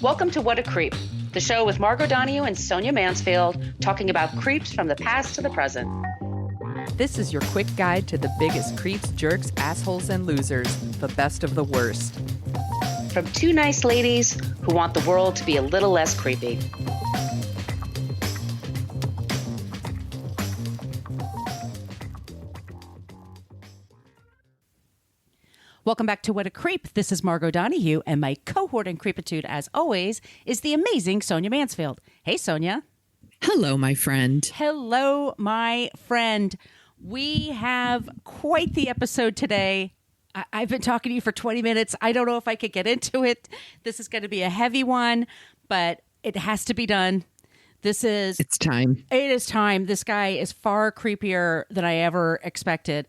Welcome to What a Creep, the show with Margot Donahue and Sonia Mansfield talking about creeps from the past to the present. This is your quick guide to the biggest creeps, jerks, assholes, and losers, the best of the worst. From two nice ladies who want the world to be a little less creepy. Welcome back to What a Creep. This is Margot Donahue, and my cohort in creepitude, as always, is the amazing Sonia Mansfield. Hey, Sonia. Hello, my friend. Hello, my friend. We have quite the episode today. I've been talking to you for 20 minutes. I don't know if I could get into it. This is going to be a heavy one, but it has to be done. It's time. It is time. This guy is far creepier than I ever expected.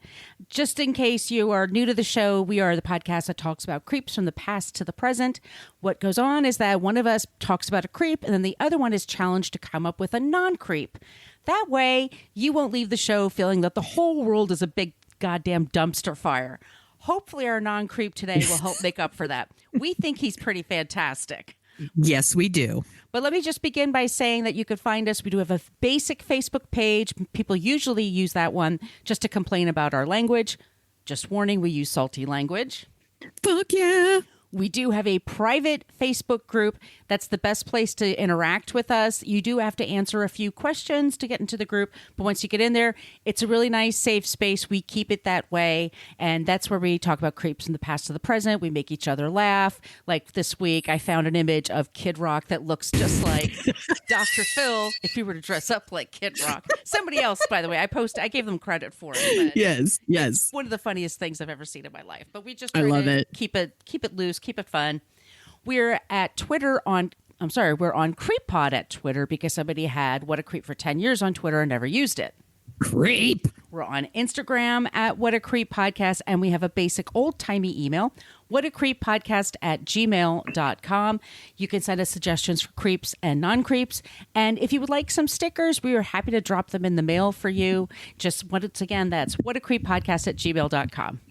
Just in case you are new to the show, we are the podcast that talks about creeps from the past to the present. What goes on is that one of us talks about a creep, and then the other one is challenged to come up with a non-creep. That way, you won't leave the show feeling that the whole world is a big goddamn dumpster fire. Hopefully, our non-creep today will help make up for that. We think he's pretty fantastic. Yes, we do. But let me just begin by saying that you could find us. We do have a basic Facebook page. People usually use that one just to complain about our language. Just warning, we use salty language. Fuck yeah. We do have a private Facebook group. That's the best place to interact with us. You do have to answer a few questions to get into the group. But once you get in there, it's a really nice, safe space. We keep it that way. And that's where we talk about creeps from the past to the present. We make each other laugh. Like this week, I found an image of Kid Rock that looks just like Dr. Phil if he were to dress up like Kid Rock. Somebody else, by the way, I gave them credit for it. Yes. It's one of the funniest things I've ever seen in my life. But we just try love to it. keep it loose, keep it fun. We're at Twitter we're on CreepPod at Twitter because somebody had What a Creep for 10 years on Twitter and never used it. Creep. We're on Instagram at What a Creep Podcast, and we have a basic old-timey email, whatacreeppodcast@gmail.com. You can send us suggestions for creeps and non-creeps, and if you would like some stickers, we are happy to drop them in the mail for you. Just once again, that's whatacreeppodcast@gmail.com.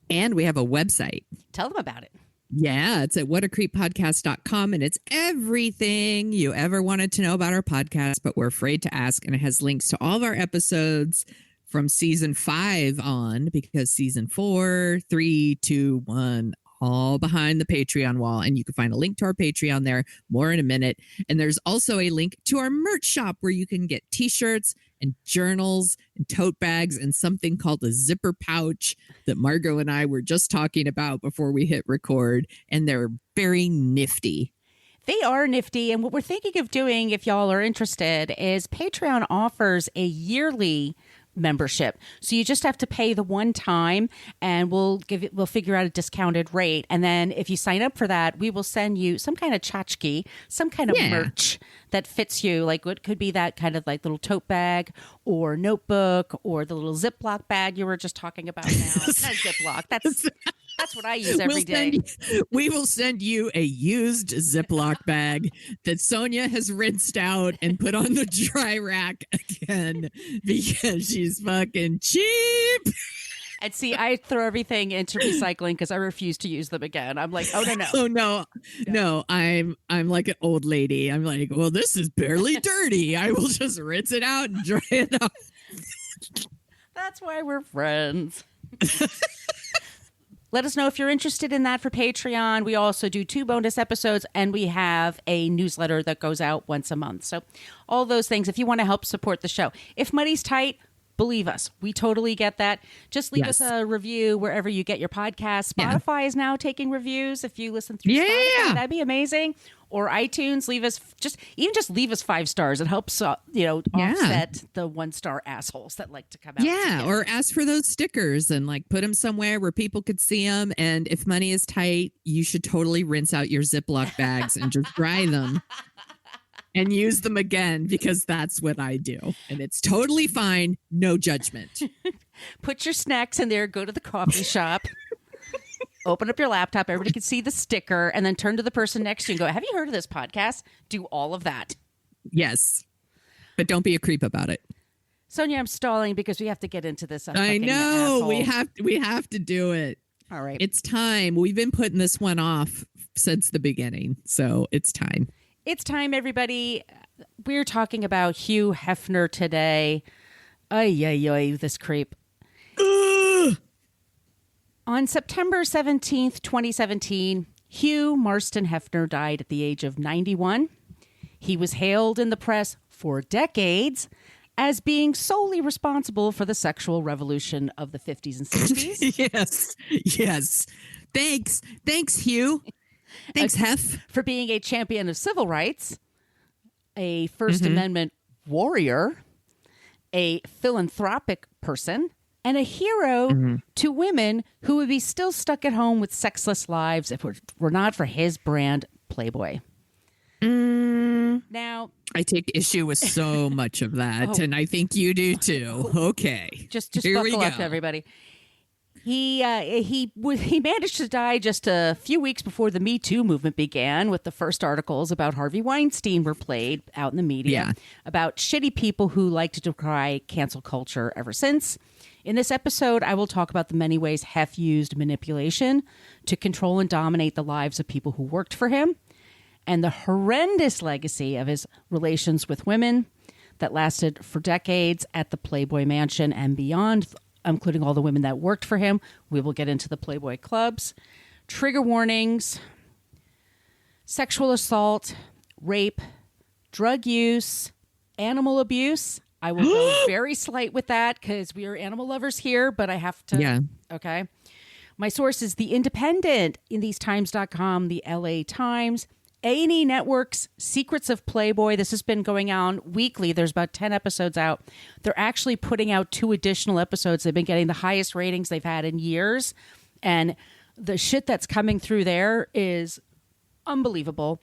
And we have a website. Tell them about it. Yeah, it's at whatacreeppodcast.com, and it's everything you ever wanted to know about our podcast, but we're afraid to ask. And it has links to all of our episodes from season 5 on, because season 4, 3, 2, 1, all behind the Patreon wall. And you can find a link to our Patreon there. More in a minute. And there's also a link to our merch shop where you can get t-shirts and journals and tote bags and something called a zipper pouch that Margot and I were just talking about before we hit record. And they're very nifty. They are nifty. And what we're thinking of doing, if y'all are interested, is Patreon offers a yearly membership. So you just have to pay the one time, and we'll figure out a discounted rate. And then if you sign up for that, we will send you some kind of tchotchke, some kind of merch that fits you. Like it could be that kind of like little tote bag or notebook or the little Ziploc bag you were just talking about now. Not Ziploc. That's what I use every day. We will send you a used Ziploc bag that Sonia has rinsed out and put on the dry rack again because she's fucking cheap. And see, I throw everything into recycling because I refuse to use them again. I'm like, oh, no. Oh, no. I'm like an old lady. I'm like, well, this is barely dirty. I will just rinse it out and dry it off. That's why we're friends. Let us know if you're interested in that for Patreon. We also do 2 bonus episodes, and we have a newsletter that goes out once a month. So all those things, if you want to help support the show. If money's tight, believe us, we totally get that. Just leave us a review wherever you get your podcast. Spotify is now taking reviews. If you listen through Spotify, that'd be amazing. Or iTunes, leave us 5 stars. It helps, offset the 1-star assholes that like to come out. Yeah, or ask for those stickers and like put them somewhere where people could see them. And if money is tight, you should totally rinse out your Ziploc bags and just dry them and use them again, because that's what I do. And it's totally fine. No judgment. Put your snacks in there. Go to the coffee shop. Open up your laptop, everybody can see the sticker, and then turn to the person next to you and go, have you heard of this podcast? Do all of that. Yes. But don't be a creep about it. Sonia, I'm stalling because we have to get into this. I know. We have to do it. All right. It's time. We've been putting this one off since the beginning. So it's time. It's time, everybody. We're talking about Hugh Hefner today. Ay, ay, ay, this creep. On September 17th, 2017, Hugh Marston Heffner died at the age of 91. He was hailed in the press for decades as being solely responsible for the sexual revolution of the 50s and 60s. Yes. Thanks, Hugh. Thanks, Hef. For being a champion of civil rights, a First Amendment warrior, a philanthropic person, and a hero to women who would be still stuck at home with sexless lives if it were not for his brand, Playboy. Now, I take issue with so much of that, and I think you do too. Okay, just buckle up, everybody. He managed to die just a few weeks before the Me Too movement began, with the first articles about Harvey Weinstein were played out in the media about shitty people who like to decry cancel culture ever since. In this episode, I will talk about the many ways Hef used manipulation to control and dominate the lives of people who worked for him, and the horrendous legacy of his relations with women that lasted for decades at the Playboy Mansion and beyond, including all the women that worked for him. We will get into the Playboy clubs, trigger warnings, sexual assault, rape, drug use, animal abuse. I will go very slight with that because we are animal lovers here, but I have to. Yeah. Okay. My source is The Independent, InTheseTimes.com, the LA Times, A&E Network's Secrets of Playboy. This has been going on weekly. There's about 10 episodes out. They're actually putting out 2 additional episodes. They've been getting the highest ratings they've had in years. And the shit that's coming through there is unbelievable.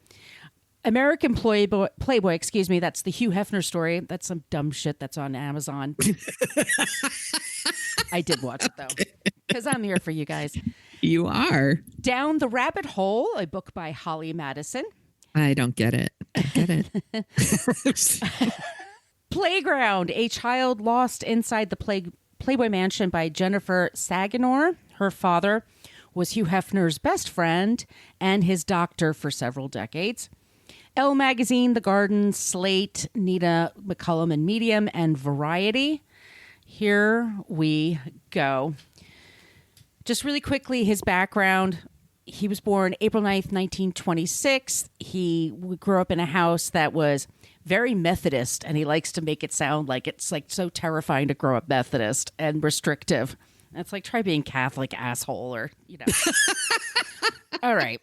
American Playboy, that's the Hugh Hefner story. That's some dumb shit that's on Amazon. I did watch it, though, because I'm here for you guys. You are. Down the Rabbit Hole, a book by Holly Madison. I don't get it. Playground, a child lost inside the Playboy Mansion by Jennifer Saganor. Her father was Hugh Hefner's best friend and his doctor for several decades. Elle Magazine, The Garden, Slate, Nita McCullum and Medium, and Variety. Here we go. Just really quickly, his background. He was born April 9th, 1926. He grew up in a house that was very Methodist, and he likes to make it sound like it's like so terrifying to grow up Methodist and restrictive. It's like, try being Catholic, asshole, or, you know. All right.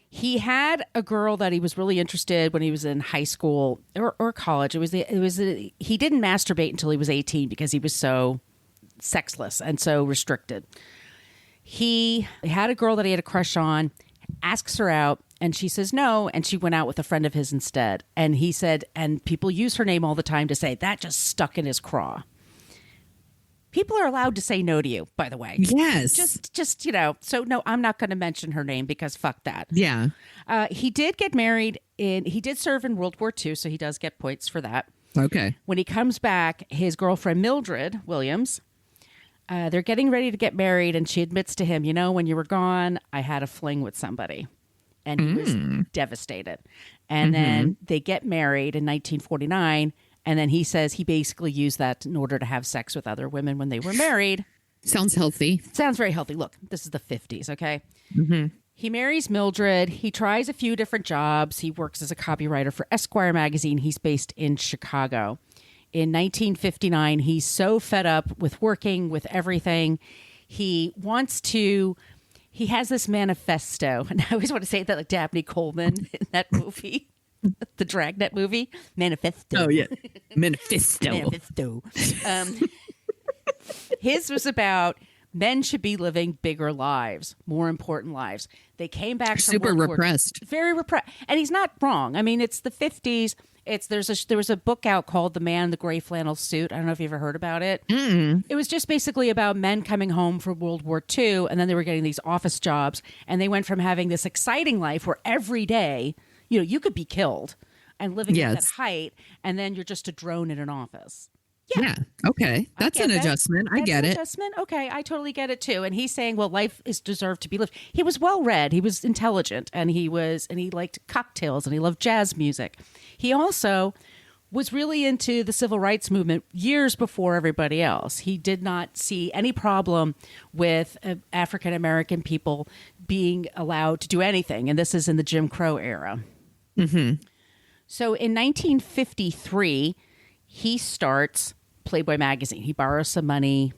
He had a girl that he was really interested when he was in high school or college. He didn't masturbate until he was 18 because he was so sexless and so restricted. He had a girl that he had a crush on, asks her out, and she says no, and she went out with a friend of his instead. And he said, and people use her name all the time to say, that just stuck in his craw. People are allowed to say no to you, by the way. Yes. Just, you know, so no, I'm not going to mention her name because fuck that. Yeah. He did get married he did serve in World War II, so he does get points for that. Okay. When he comes back, his girlfriend Mildred Williams, they're getting ready to get married, and she admits to him, you know, when you were gone, I had a fling with somebody. And he was devastated. And then they get married in 1949. And then he says he basically used that in order to have sex with other women when they were married. Sounds healthy. Sounds very healthy. Look, this is the 50s, okay? He marries Mildred. He tries a few different jobs. He works as a copywriter for Esquire magazine. He's based in Chicago. In 1959, he's so fed up with working, with everything. He has this manifesto. And I always want to say that like Dabney Coleman in that movie. The Dragnet movie, Manifesto. Oh, yeah. Manifesto. His was about men should be living bigger lives, more important lives. They came back from super World War repressed. Very repressed. And he's not wrong. I mean, it's the 50s. There was a book out called The Man in the Gray Flannel Suit. I don't know if you ever heard about it. It was just basically about men coming home from World War II, and then they were getting these office jobs, and they went from having this exciting life where every day, you know, you could be killed and living at that height, and then you're just a drone in an office. Yeah. Okay. That's an adjustment. I get it. Adjustment. Okay, I totally get it too. And he's saying, well, life is deserved to be lived. He was well read. He was intelligent, and he liked cocktails, and he loved jazz music. He also was really into the civil rights movement years before everybody else. He did not see any problem with African American people being allowed to do anything. And this is in the Jim Crow era. Mm-hmm. So in 1953, he starts Playboy magazine. He borrows some money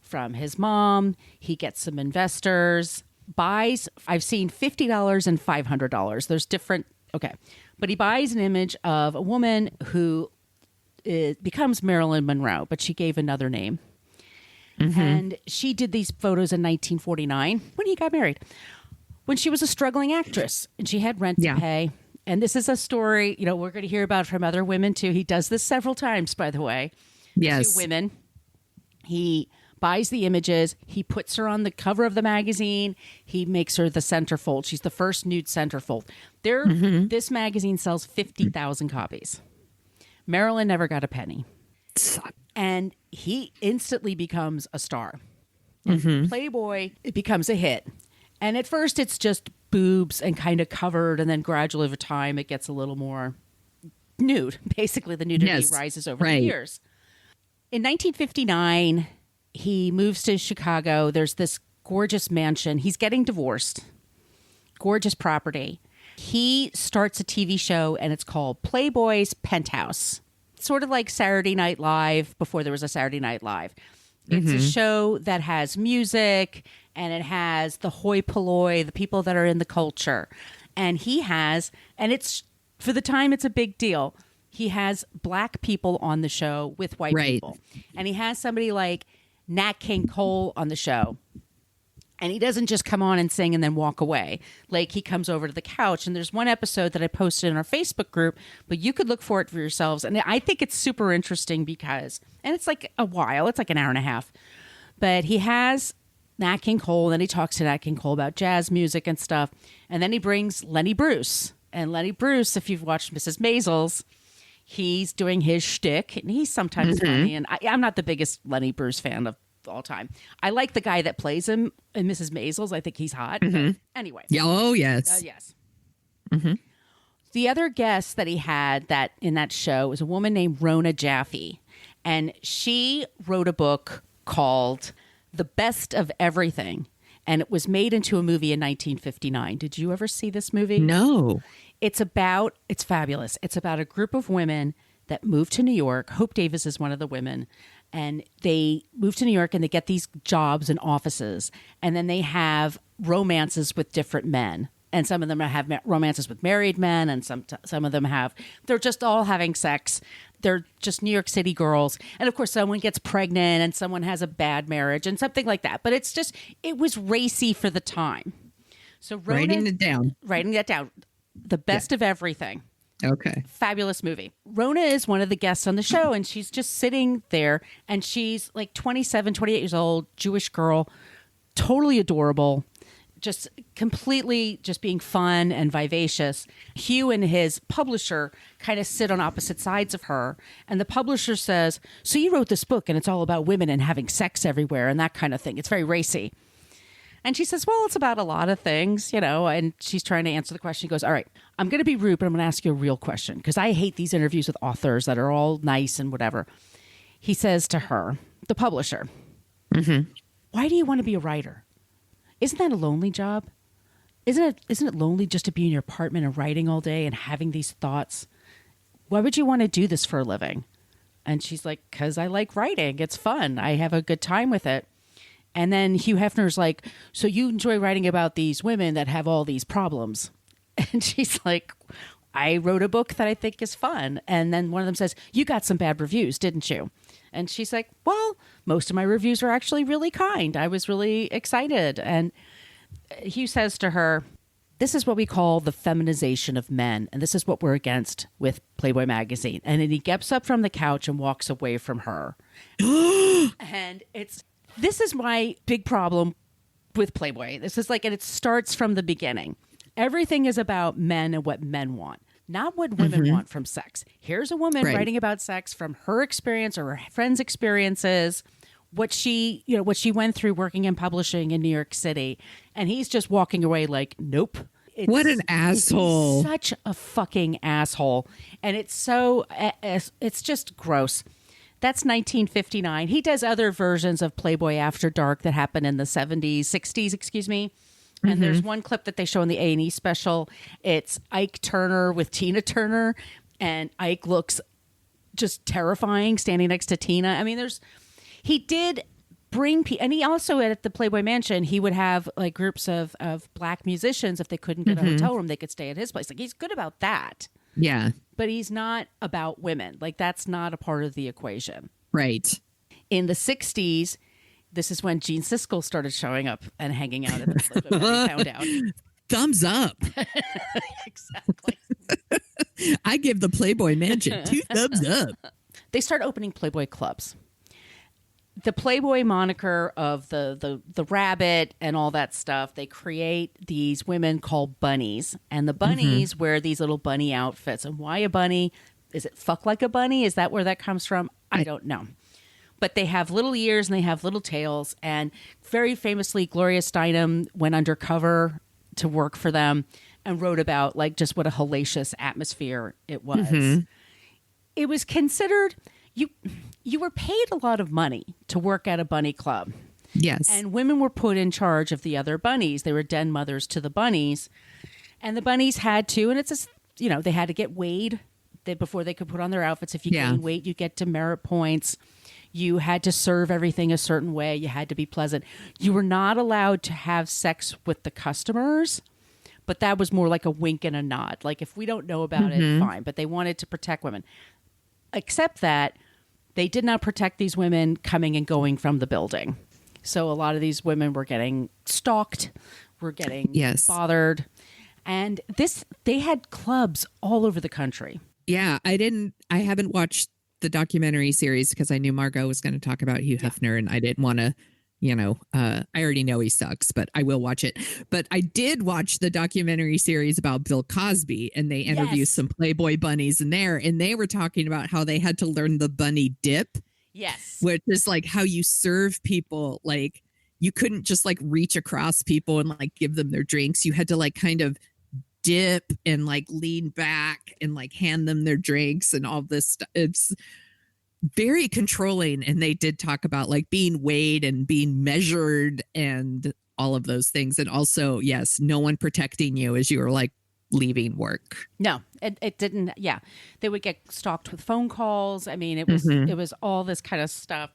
from his mom. He gets some investors, buys, I've seen $50 and $500. There's different, okay. But he buys an image of a woman who becomes Marilyn Monroe, but she gave another name. Mm-hmm. And she did these photos in 1949 when he got married, when she was a struggling actress and she had rent to pay. And this is a story, we're going to hear about from other women too. He does this several times, by the way. Yes. 2 women. He buys the images. He puts her on the cover of the magazine. He makes her the centerfold. She's the first nude centerfold. This magazine sells 50,000 copies. Marilyn never got a penny. And he instantly becomes a star. Mm-hmm. Playboy, it becomes a hit. And at first it's just boobs and kind of covered, and then gradually over time it gets a little more nude. Basically the nudity rises over the years. In 1959, he moves to Chicago. There's this gorgeous mansion. He's getting divorced. Gorgeous property. He starts a TV show, and it's called Playboy's Penthouse. Sort of like Saturday Night Live before there was a Saturday Night Live. It's a show that has music, and it has the hoi polloi, the people that are in the culture. And it's, for the time, it's a big deal. He has black people on the show with white people. And he has somebody like Nat King Cole on the show. And he doesn't just come on and sing and then walk away. Like, he comes over to the couch. And there's one episode that I posted in our Facebook group, but you could look for it for yourselves. And I think it's super interesting because, and it's like a while, it's like an hour and a half. But he has Nat King Cole, and then he talks to Nat King Cole about jazz music and stuff. And then he brings Lenny Bruce. And Lenny Bruce, if you've watched Mrs. Maisels, he's doing his shtick. And he's sometimes funny. And I'm not the biggest Lenny Bruce fan of all time. I like the guy that plays him in Mrs. Maisels. I think he's hot. But anyway. Oh, yes. Yes. Mm-hmm. The other guest that he had that in that show was a woman named Rona Jaffe. And she wrote a book called The Best of Everything. And it was made into a movie in 1959. Did you ever see this movie? No. It's fabulous. It's about a group of women that moved to New York. Hope Davis is one of the women. And they move to New York and they get these jobs in offices. And then they have romances with different men. And some of them have romances with married men. And some of them they're just all having sex. They're just New York City girls. And of course, someone gets pregnant and someone has a bad marriage and something like that. But it was racy for the time. So writing that down. The Best of Everything. Okay. Fabulous movie. Rona is one of the guests on the show, and she's just sitting there, and she's like 27, 28 years old, Jewish girl, totally adorable, just completely just being fun and vivacious. Hugh and his publisher kind of sit on opposite sides of her, and the publisher says, so you wrote this book, and it's all about women and having sex everywhere and that kind of thing. It's very racy. And she says, well, it's about a lot of things, and she's trying to answer the question. She goes, all right, I'm going to be rude, but I'm going to ask you a real question because I hate these interviews with authors that are all nice and whatever. He says to her, the publisher, why do you want to be a writer? Isn't that a lonely job? Isn't it lonely just to be in your apartment and writing all day and having these thoughts? Why would you want to do this for a living? And she's like, because I like writing. It's fun. I have a good time with it. And then Hugh Hefner's like, so you enjoy writing about these women that have all these problems? And she's like, I wrote a book that I think is fun. And then one of them says, you got some bad reviews, didn't you? And she's like, well, most of my reviews were actually really kind. I was really excited. And Hugh says to her, this is what we call the feminization of men. And this is what we're against with Playboy magazine. And then he gets up from the couch and walks away from her. And this is my big problem with Playboy. This is and it starts from the beginning. Everything is about men and what men want. not what women want from sex. Here's a woman writing about sex from her experience or her friends' experiences, what she went through working in publishing in New York City. And he's just walking away like, nope. What an asshole. He's such a fucking asshole. And it's just gross. That's 1959. He does other versions of Playboy After Dark that happened in the 60s, excuse me. And there's one clip that they show in the A&E special. It's Ike Turner with Tina Turner. And Ike looks just terrifying standing next to Tina. I mean, he did bring and he also at the Playboy Mansion, he would have like groups of black musicians. If they couldn't get a hotel room, they could stay at his place. Like, he's good about that. Yeah. But he's not about women. Like, that's not a part of the equation. Right. In the 60s, this is when Gene Siskel started showing up and hanging out at the Playboy. They found out. Thumbs up. Exactly. I give the Playboy Mansion 2 thumbs up. They start opening Playboy clubs. The Playboy moniker of the rabbit and all that stuff, they create these women called bunnies. And the bunnies wear these little bunny outfits. And why a bunny? Is it fuck like a bunny? Is that where that comes from? I don't know. But they have little ears and they have little tails. And very famously, Gloria Steinem went undercover to work for them and wrote about like just what a hellacious atmosphere it was. It was considered... You were paid a lot of money to work at a bunny club. Yes. And women were put in charge of the other bunnies. They were den mothers to the bunnies. And the bunnies had to, and it's they had to get weighed before they could put on their outfits. If you gain weight, you get demerit points. You had to serve everything a certain way. You had to be pleasant. You were not allowed to have sex with the customers, but that was more like a wink and a nod. Like, if we don't know about it, fine. But they wanted to protect women. Except that they did not protect these women coming and going from the building. So a lot of these women were getting stalked, were getting bothered. And they had clubs all over the country. Yeah, I haven't watched the documentary series because I knew Margot was going to talk about Hugh Hefner and I didn't want to, I already know he sucks, but I will watch it. But I did watch the documentary series about Bill Cosby and they interviewed some Playboy bunnies in there and they were talking about how they had to learn the bunny dip. Yes. Which is like how you serve people. Like, you couldn't just like reach across people and like give them their drinks. You had to like kind of dip and like lean back and like hand them their drinks and all this stuff. It's very controlling. And they did talk about like being weighed and being measured and all of those things. And also, yes, no one protecting you as you were like leaving work. No, it didn't. Yeah. They would get stalked with phone calls. I mean, it was all this kind of stuff.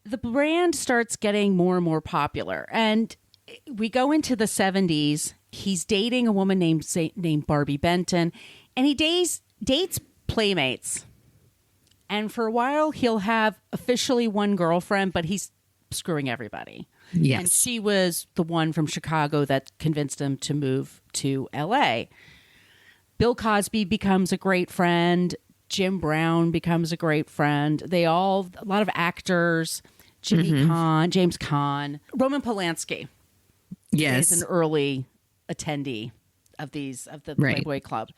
The brand starts getting more and more popular. And we go into the 70s. He's dating a woman named Barbie Benton. And he dates Playmates. And for a while, he'll have officially one girlfriend, but he's screwing everybody. Yes. And she was the one from Chicago that convinced him to move to L.A. Bill Cosby becomes a great friend. Jim Brown becomes a great friend. A lot of actors, James Caan, Roman Polanski. Yes. Is an early attendee of the Playboy Club.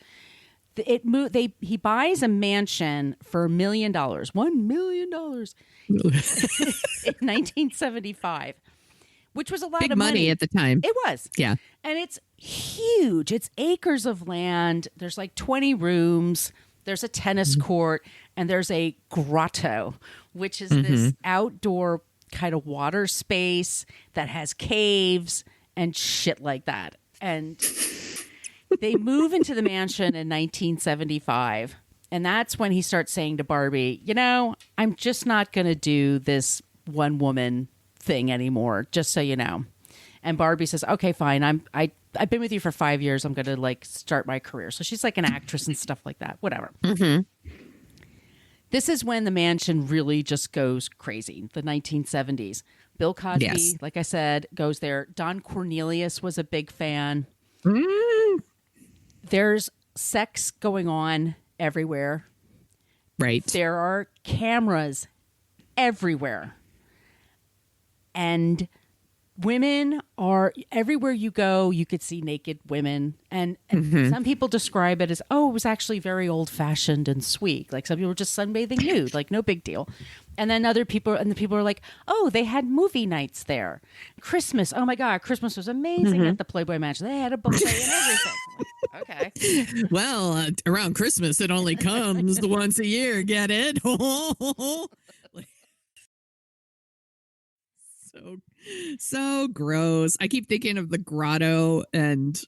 He buys a mansion for $1 million. $1 million in 1975, which was a lot big of money at the time. It was. Yeah. And it's huge. It's acres of land. There's like 20 rooms. There's a tennis court and there's a grotto, which is this outdoor kind of water space that has caves and shit like that. And they move into the mansion in 1975. And that's when he starts saying to Barbie, I'm just not going to do this one woman thing anymore, just so you know. And Barbie says, okay, fine. I've been with you for 5 years. I'm going to like start my career. So she's like an actress and stuff like that. Whatever. This is when the mansion really just goes crazy. The 1970s. Bill Cosby, like I said, goes there. Don Cornelius was a big fan. There's sex going on everywhere. Right. There are cameras everywhere. And women are everywhere you go, you could see naked women. And some people describe it as, oh, it was actually very old fashioned and sweet. Like some people were just sunbathing nude, like no big deal. And then other people, and the people are like, oh, they had movie nights there. Christmas. Oh my God. Christmas was amazing at the Playboy Mansion. They had a buffet and everything. Like, okay. Well, around Christmas, it only comes once a year. Get it? So gross. I keep thinking of the grotto and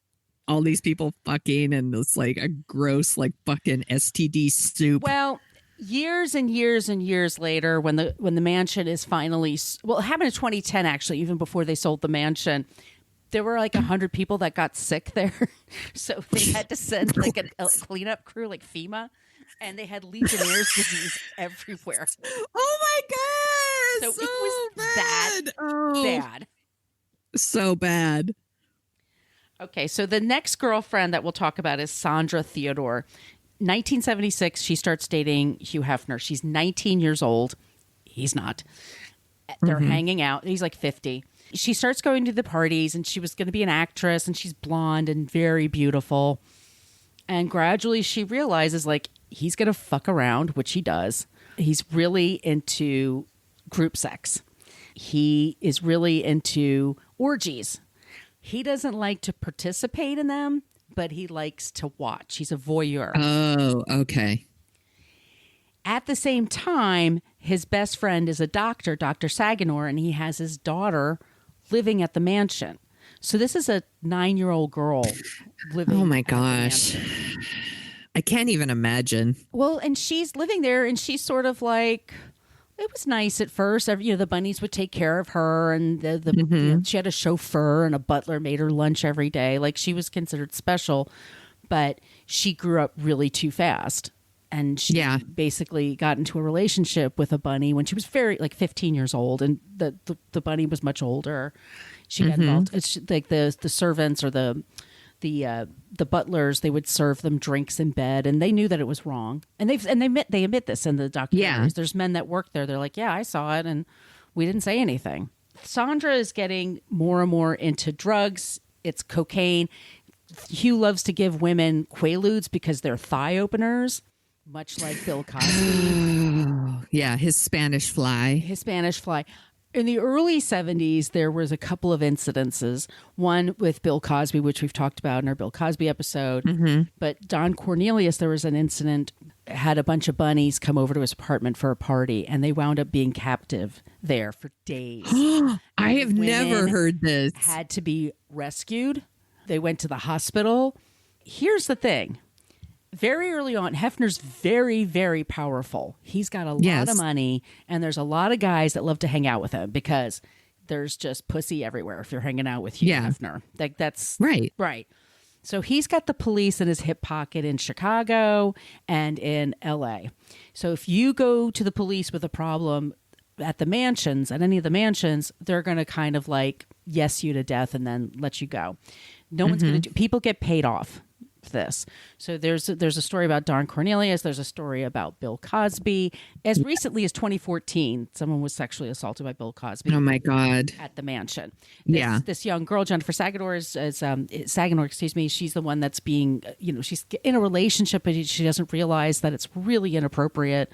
all these people fucking, and it's like a gross, like fucking STD soup. Well, years and years and years later, when the mansion is finally, well, it happened in 2010 actually, even before they sold the mansion. There were like 100 people that got sick there, so they had to send like a cleanup crew, like FEMA, and they had Legionnaire's disease everywhere. Oh my God! So it was that bad. So bad. Okay, so the next girlfriend that we'll talk about is Sandra Theodore. 1976, she starts dating Hugh Hefner. She's 19 years old. He's not. They're hanging out. He's like 50. She starts going to the parties, and she was going to be an actress, and she's blonde and very beautiful. And gradually she realizes, like, he's going to fuck around, which he does. He's really into group sex. He is really into orgies. He doesn't like to participate in them, but he likes to watch. He's a voyeur. Oh, okay. At the same time, his best friend is a doctor, Dr. Saganor, and he has his daughter living at the mansion. So this is a 9-year-old girl living. Oh my gosh. I can't even imagine. Well, and she's living there, and she's sort of like, it was nice at first. The bunnies would take care of her, and she had a chauffeur, and a butler made her lunch every day. Like, she was considered special, but she grew up really too fast. And she basically got into a relationship with a bunny when she was very, like, 15 years old, and the bunny was much older. She got involved. It's like the servants or the butlers, they would serve them drinks in bed, and they knew that it was wrong. And they admit this in the documentaries. Yeah. There's men that work there. They're like, yeah, I saw it, and we didn't say anything. Sandra is getting more and more into drugs. It's cocaine. Hugh loves to give women Quaaludes because they're thigh openers, much like Bill Cosby. Yeah, his Spanish fly. In the early 70s, there was a couple of incidences. One with Bill Cosby, which we've talked about in our Bill Cosby episode. But Don Cornelius, there was an incident, had a bunch of bunnies come over to his apartment for a party, and they wound up being captive there for days. I have never heard this. Had to be rescued. They went to the hospital. Here's the thing. Very early on, Hefner's very, very powerful. He's got a lot of money, and there's a lot of guys that love to hang out with him because there's just pussy everywhere if you're hanging out with Hugh Hefner. Like, that's right. Right. So he's got the police in his hip pocket in Chicago and in LA. So if you go to the police with a problem at the mansions, at any of the mansions, they're going to kind of like yes you to death and then let you go. No one's going to do. People get paid off this. So there's a story about Don Cornelius. There's a story about Bill Cosby. As recently as 2014, someone was sexually assaulted by Bill Cosby. Oh my God! At the mansion. This young girl, Jennifer Saganor, Saganor, excuse me. She's the one that's being, she's in a relationship, but she doesn't realize that it's really inappropriate.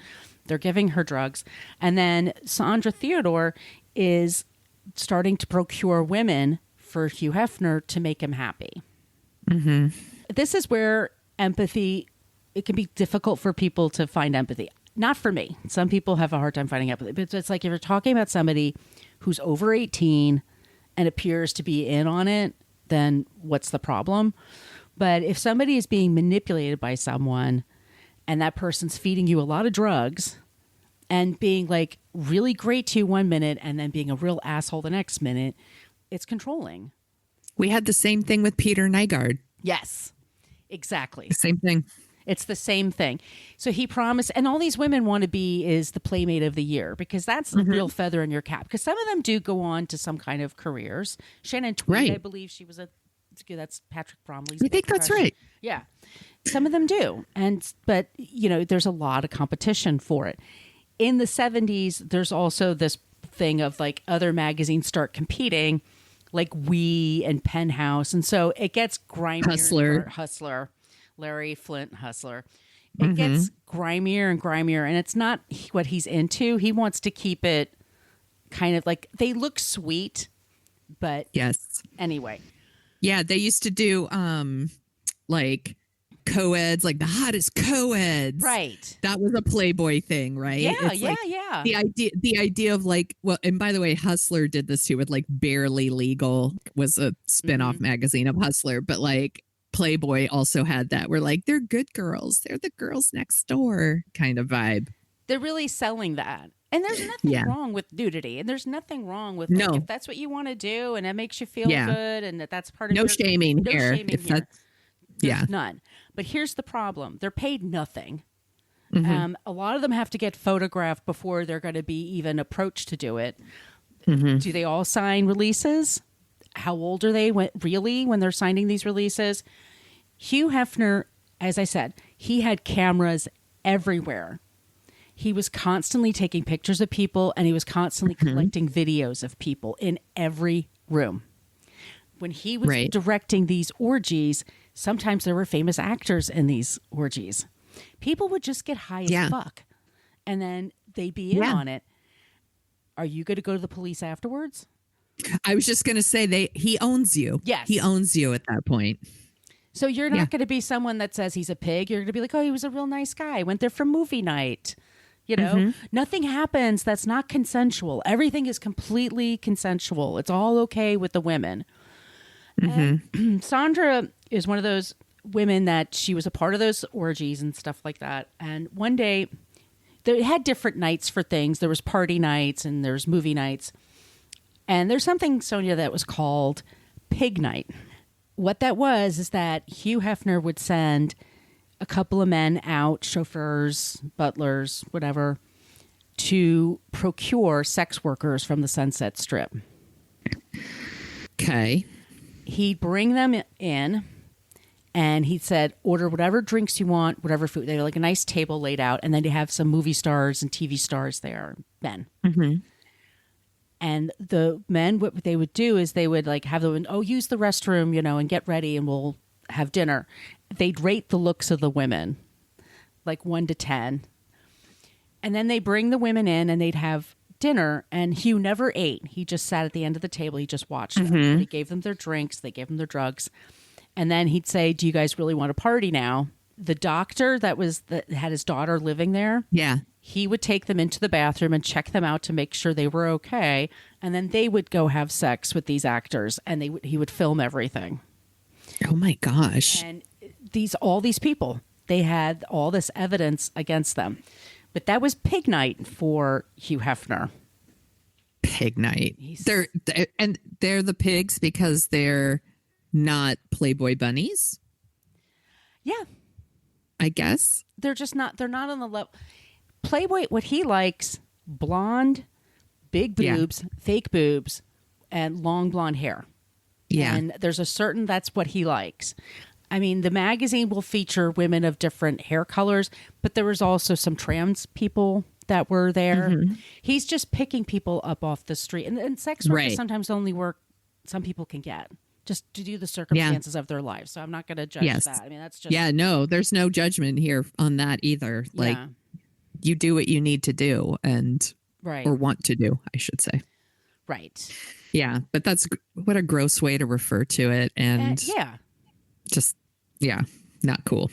They're giving her drugs, and then Sandra Theodore is starting to procure women for Hugh Hefner to make him happy. This is where empathy, it can be difficult for people to find empathy. Not for me. Some people have a hard time finding empathy. But it's like if you're talking about somebody who's over 18 and appears to be in on it, then what's the problem? But if somebody is being manipulated by someone and that person's feeding you a lot of drugs and being like really great to you 1 minute and then being a real asshole the next minute, it's controlling. We had the same thing with Peter Nygaard. Yes. Exactly. Same thing. It's the same thing. So he promised, and all these women want to be is the Playmate of the Year because that's a real feather in your cap. Because some of them do go on to some kind of careers. Shannon Tweed, I believe she was that's Patrick Bromley's. I think that's right. Yeah. Some of them do. But there's a lot of competition for it. In the 70s, there's also this thing of like other magazines start competing like We and Penthouse. And so it gets grimier. Hustler. Larry Flint Hustler. It gets grimier and grimier, and it's not what he's into. He wants to keep it kind of like, they look sweet, but yes. Anyway. Yeah, they used to do like co-eds, like the hottest co-eds. Right. That was a Playboy thing, right? Yeah, it's yeah, like yeah. The idea of like, well, and by the way, Hustler did this too with like Barely Legal was a spin-off magazine of Hustler, but like Playboy also had that where like they're good girls, they're the girls next door kind of vibe. They're really selling that. And there's nothing wrong with nudity, and there's nothing wrong with like, if that's what you want to do and it makes you feel good and that's part of shaming no here. Shaming here. There's none. But here's the problem. They're paid nothing. A lot of them have to get photographed before they're going to be even approached to do it. Do they all sign releases? How old are they when they're signing these releases? Hugh Hefner, as I said, he had cameras everywhere. He was constantly taking pictures of people, and he was constantly collecting videos of people in every room. When he was directing these orgies, sometimes there were famous actors in these orgies. People would just get high as fuck, and then they'd be in on it. Are you going to go to the police afterwards? I was just going to say he owns you. Yes. He owns you at that point. So you're not going to be someone that says he's a pig. You're going to be like, oh, he was a real nice guy. Went there for movie night. You know, nothing happens that's not consensual. Everything is completely consensual. It's all okay with the women. Sandra is one of those women that she was a part of those orgies and stuff like that. And one day they had different nights for things. There was party nights and there's movie nights. And there's something, Sonia, that was called pig night. What that was is that Hugh Hefner would send a couple of men out, chauffeurs, butlers, whatever, to procure sex workers from the Sunset Strip. Okay. He'd bring them in, and he said, order whatever drinks you want, whatever food. They had like a nice table laid out, and then they have some movie stars and TV stars there, men. And the men, what they would do is they would like have them, use the restroom, and get ready, and we'll have dinner. They'd rate the looks of the women, like 1 to 10. And then they bring the women in and they'd have dinner, and Hugh never ate. He just sat at the end of the table. He just watched them. He gave them their drinks. They gave them their drugs. And then he'd say, do you guys really want to party now? The doctor that had his daughter living there. Yeah. He would take them into the bathroom and check them out to make sure they were okay. And then they would go have sex with these actors, and he would film everything. Oh my gosh. And all these people, they had all this evidence against them. But that was pig night for Hugh Hefner. Pig night. They're the pigs because they're not Playboy bunnies. Yeah. I guess. They're not on the level. Playboy, what he likes, blonde, big boobs, fake boobs, and long blonde hair. Yeah. And that's what he likes. I mean, the magazine will feature women of different hair colors, but there was also some trans people that were there. He's just picking people up off the street. And sex work is sometimes the only work some people can get, just to do the circumstances of their life. So I'm not going to judge that. I mean, that's just... Yeah, no, there's no judgment here on that either. Like, you do what you need to do or want to do, I should say. Right. Yeah, but that's what a gross way to refer to it. And not cool.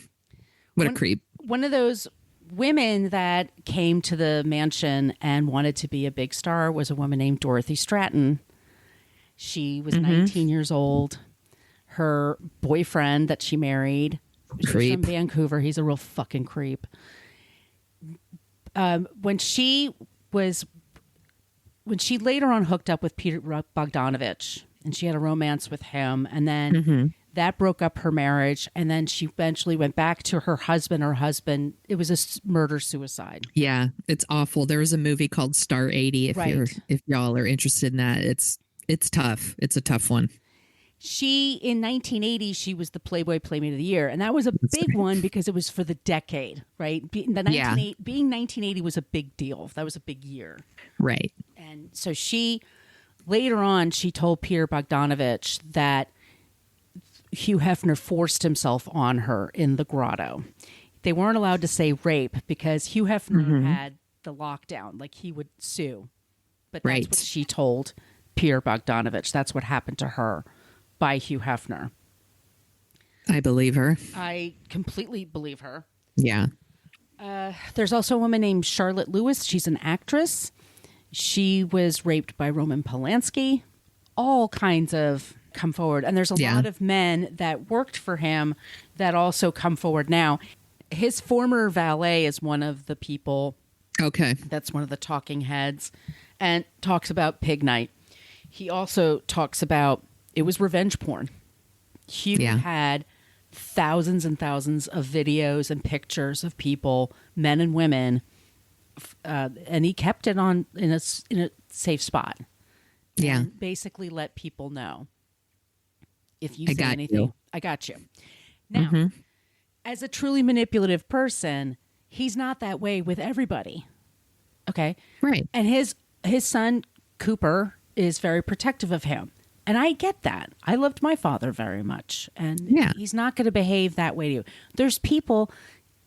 What a creep. One of those women that came to the mansion and wanted to be a big star was a woman named Dorothy Stratton. She was 19 years old. Her boyfriend that she married was from Vancouver. He's a real fucking creep. When she later on hooked up with Peter Bogdanovich, and she had a romance with him, and then that broke up her marriage, and then she eventually went back to her husband. It was a murder-suicide. Yeah, it's awful. There was a movie called Star 80. If y'all are interested in that, it's tough. It's a tough one. In 1980, she was the Playboy Playmate of the Year, and that was a big one because it was for the decade, right? Being 1980 was a big deal. That was a big year. Right. And so she Later on, she told Peter Bogdanovich that Hugh Hefner forced himself on her in the grotto. They weren't allowed to say rape because Hugh Hefner had the lockdown, like he would sue. But that's what she told Peter Bogdanovich. That's what happened to her by Hugh Hefner. I believe her. I completely believe her. Yeah. There's also a woman named Charlotte Lewis. She's an actress. She was raped by Roman Polanski. All kinds of come forward. And there's a lot of men that worked for him that also come forward now. His former valet is one of the people. Okay. That's one of the talking heads and talks about pig night. He also talks about it was revenge porn. Hugh had thousands and thousands of videos and pictures of people, men and women, and he kept it on in a safe spot. Yeah. And basically let people know. If you say anything, I got you. Now, as a truly manipulative person, he's not that way with everybody. Okay? Right. And his son, Cooper, is very protective of him. And I get that. I loved my father very much. And he's not going to behave that way to you. There's people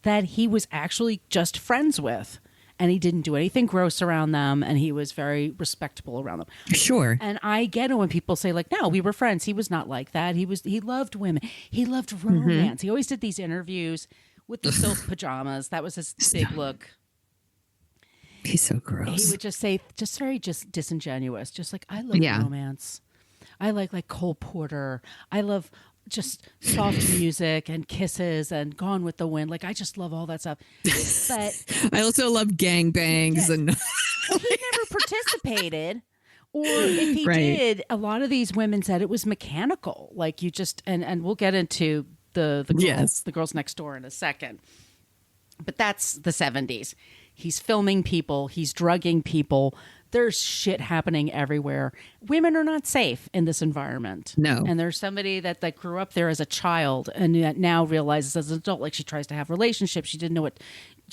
that he was actually just friends with. And he didn't do anything gross around them. And he was very respectable around them. Sure. And I get it when people say, like, no, we were friends. He was not like that. He loved women. He loved romance. He always did these interviews with the silk pajamas. That was his big look. He's so gross. He would just say, very disingenuous. Just like, I love romance. I like Cole Porter. I love just soft music and kisses and Gone with the Wind. Like, I just love all that stuff. But I also love gangbangs and he never participated. Or if he did, a lot of these women said it was mechanical. Like you just and we'll get into the girls next door in a second. But that's the 70s. He's filming people, he's drugging people. There's shit happening everywhere. Women are not safe in this environment. No. And there's somebody that grew up there as a child and that now realizes as an adult, like she tries to have relationships. She didn't know what.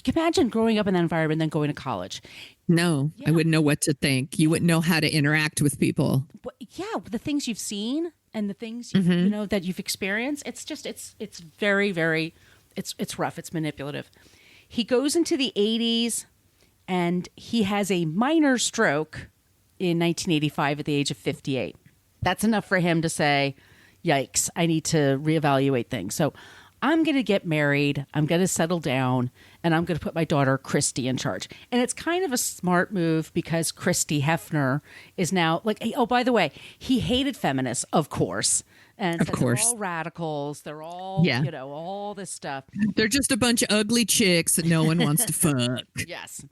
Imagine growing up in that environment and then going to college. No, I wouldn't know what to think. You wouldn't know how to interact with people. But the things you've seen and the things you know that you've experienced. It's just it's very, very it's rough. It's manipulative. He goes into the 80s. And he has a minor stroke in 1985 at the age of 58. That's enough for him to say, yikes, I need to reevaluate things. So I'm going to get married. I'm going to settle down. And I'm going to put my daughter, Christy, in charge. And it's kind of a smart move because Christy Hefner is now like, oh, by the way, he hated feminists, of course. And of course, they're all radicals. They're all, all this stuff. They're just a bunch of ugly chicks that no one wants to fuck. Yes.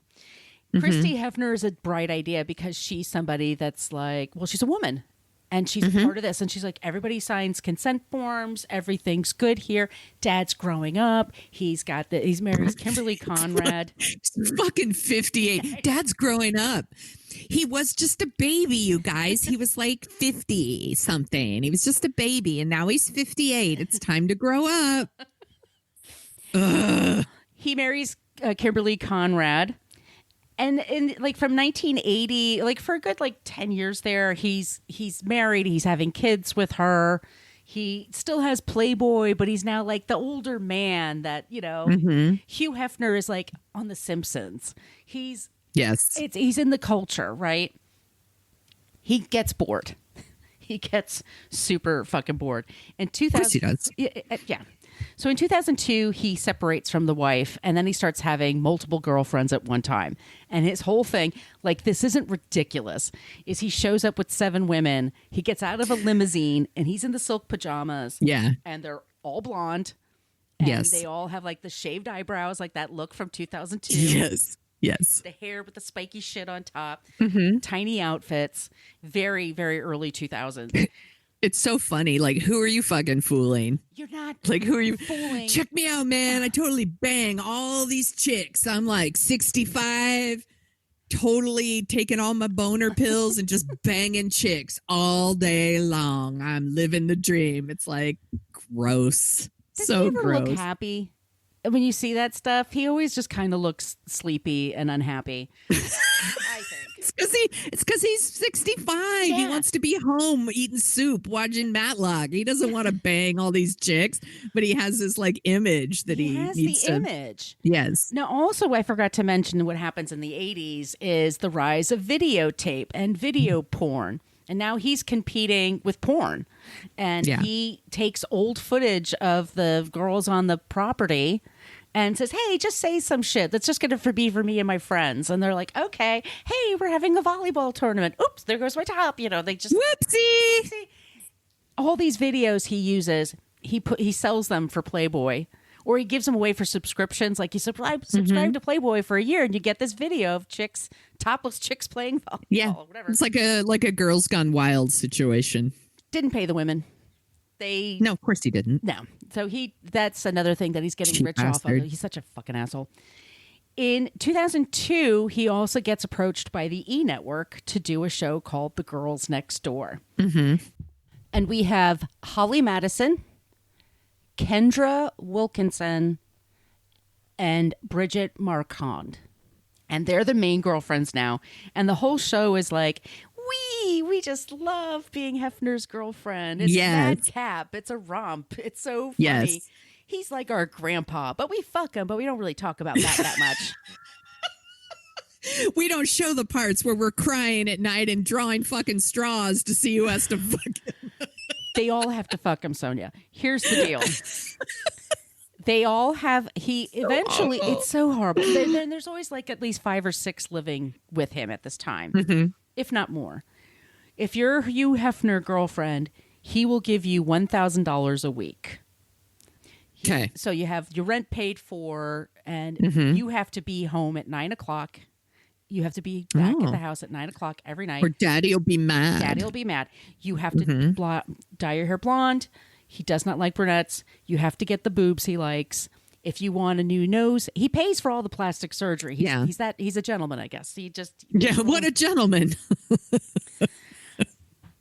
Christy Hefner is a bright idea because she's somebody that's like, well, she's a woman and she's part of this. And she's like, everybody signs consent forms. Everything's good here. Dad's growing up. He's married Kimberly Conrad. He's fucking 58. Dad's growing up. He was just a baby, you guys. He was like 50 something. He was just a baby and now he's 58. It's time to grow up. Ugh. He marries Kimberly Conrad. And like from 1980, like for a good 10 years there, he's married. He's having kids with her. He still has Playboy, but he's now like the older man that, Hugh Hefner is like on The Simpsons. He's in the culture, right? He gets bored. He gets super fucking bored. In 2000, of course he does. Yeah. So in 2002, he separates from the wife and then he starts having multiple girlfriends at one time. And his whole thing, like, this isn't ridiculous, is he shows up with 7 women. He gets out of a limousine and he's in the silk pajamas. Yeah. And they're all blonde. And they all have like the shaved eyebrows, like that look from 2002. Yes. The hair with the spiky shit on top. Tiny outfits. Very, very early 2000s. It's so funny. Like, who are you fucking fooling? You're not like, who are you fooling? Check me out, man. I totally bang all these chicks. I'm like 65, totally taking all my boner pills and just banging chicks all day long. I'm living the dream. It's like gross. Does so he ever gross. look happy? When you see that stuff, he always just kind of looks sleepy and unhappy. I think. It's because he's 65. He Yeah. wants to be home eating soup, watching Matlock. He doesn't want to bang all these chicks, but he has this like image that he has needs the to. image. Yes. Now, also, I forgot to mention what happens in the 80s is the rise of videotape and video porn. And now he's competing with porn. And Yeah. he takes old footage of the girls on the property and says, hey, just say some shit that's just going to be for me and my friends. And they're like, okay, hey, we're having a volleyball tournament. Oops, there goes my top. You know, they just Whoopsie. all these videos he uses, he sells them for Playboy, or he gives them away for subscriptions. Like you subscribe to Playboy for a year, and you get this video of topless chicks playing volleyball. Yeah. Or whatever. It's like a Girls Gone Wild situation. Didn't pay the women. No, of course he didn't. No. So that's another thing that he's getting Cheap rich bastard. off of. He's such a fucking asshole. In 2002, he also gets approached by the E! Network to do a show called The Girls Next Door. Mm-hmm. And we have Holly Madison, Kendra Wilkinson, and Bridget Marquand. And they're the main girlfriends now. And the whole show is like, we just love being Hefner's girlfriend. It's madcap. It's a romp. It's so funny. Yes. He's like our grandpa, but we fuck him, but we don't really talk about that much. We don't show the parts where we're crying at night and drawing fucking straws to see who has to fuck him. They all have to fuck him, Sonia. Here's the deal. They all have, it's so horrible. Then there's always like at least 5 or 6 living with him at this time, if not more. If you're Hugh Hefner girlfriend, he will give you $1,000 a week. Okay. So you have your rent paid for, and you have to be home at 9 o'clock. You have to be back at the house at 9 o'clock every night. Or daddy will be mad. Daddy will be mad. You have to dye your hair blonde. He does not like brunettes. You have to get the boobs he likes. If you want a new nose, he pays for all the plastic surgery. He's a gentleman, I guess. What a gentleman.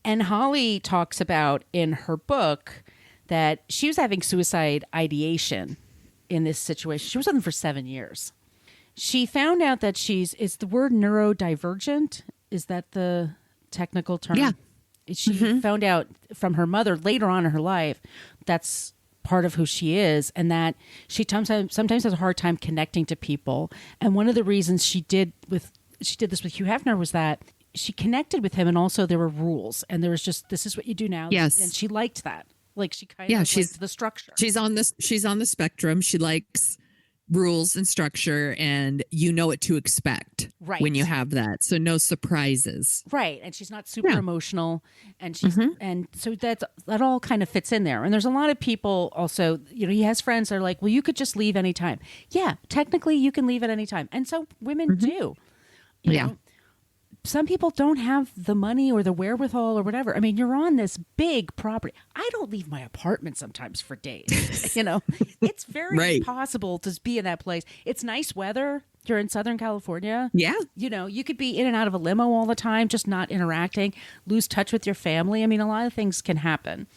And Holly talks about in her book that she was having suicide ideation in this situation. She was with him for 7 years. She found out that is the word neurodivergent? Is that the technical term? Yeah. She found out from her mother later on in her life that's part of who she is, and that she sometimes has a hard time connecting to people. And one of the reasons she did this with Hugh Hefner was that she connected with him, and also there were rules, and there was just, this is what you do now. Yes. And she liked that. Like she kind of liked the structure. She's on the spectrum. She likes rules and structure, and you know what to expect when you have that. So no surprises. Right. And she's not super emotional, and she's and so that all kind of fits in there. And there's a lot of people also, he has friends that are like, well, you could just leave anytime. Yeah, technically you can leave at any time. And so women do. You know? Some people don't have the money or the wherewithal or whatever. I mean, you're on this big property. I don't leave my apartment sometimes for days. It's very possible to be in that place. It's nice weather. You're in Southern California. Yeah. You could be in and out of a limo all the time, just not interacting, lose touch with your family. I mean, a lot of things can happen.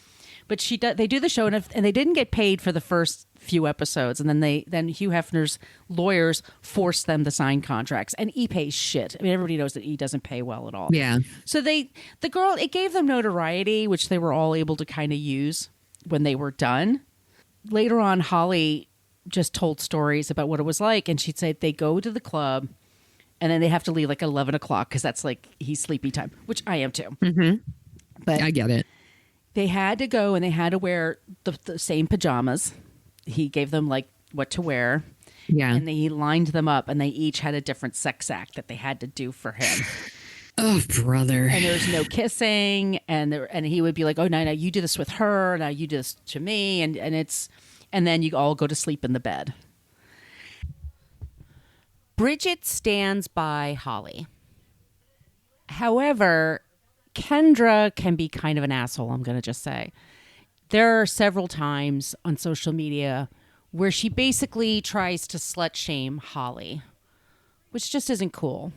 But they do the show, and they didn't get paid for the first few episodes, and then Hugh Hefner's lawyers forced them to sign contracts, and E pays shit. I mean, everybody knows that E doesn't pay well at all. Yeah. So it gave them notoriety, which they were all able to kind of use when they were done. Later on, Holly just told stories about what it was like, and she'd say they go to the club, and then they have to leave like 11 o'clock because that's like he's sleepy time, which I am too. But I get it. They had to go and they had to wear the same pajamas. He gave them like what to wear. Yeah. And he lined them up, and they each had a different sex act that they had to do for him. Oh, brother. And there's no kissing, and he would be like, oh, no, you do this with her, now you do this to me, and then you all go to sleep in the bed. Bridget stands by Holly. However, Kendra can be kind of an asshole, I'm going to just say. There are several times on social media where she basically tries to slut shame Holly, which just isn't cool.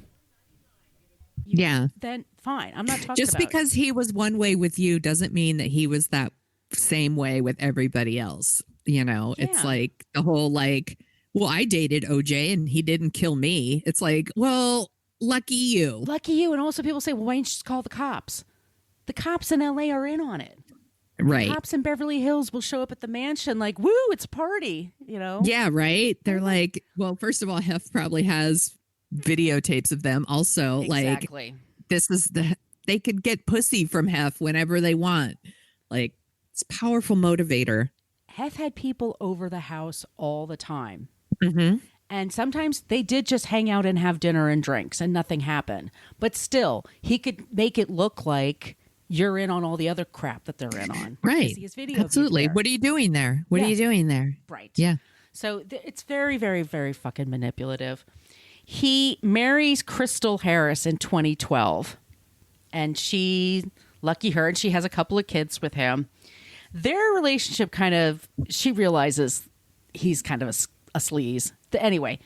Then fine. I'm not talking just about because he was one way with you doesn't mean that he was that same way with everybody else. It's like the whole well, I dated OJ and he didn't kill me. It's like, well, lucky you. Lucky you. And also people say, well, why don't you just call the cops? The cops in LA are in on it. Right. The cops in Beverly Hills will show up at the mansion like, woo, it's a party, you know? Yeah, right. They're like, well, first of all, Hef probably has videotapes of them. Also, Exactly. like, they could get pussy from Hef whenever they want. Like, it's a powerful motivator. Hef had people over the house all the time. Mm-hmm. And sometimes they did just hang out and have dinner and drinks and nothing happened. But still, he could make it look like you're in on all the other crap that they're in on. Right. His video of you Absolutely. there. What are you doing there? What are you doing there? Right. Yeah. So it's very, very, very fucking manipulative. He marries Crystal Harris in 2012. And lucky her, and she has a couple of kids with him. Their relationship she realizes he's kind of a sleaze. Anyway.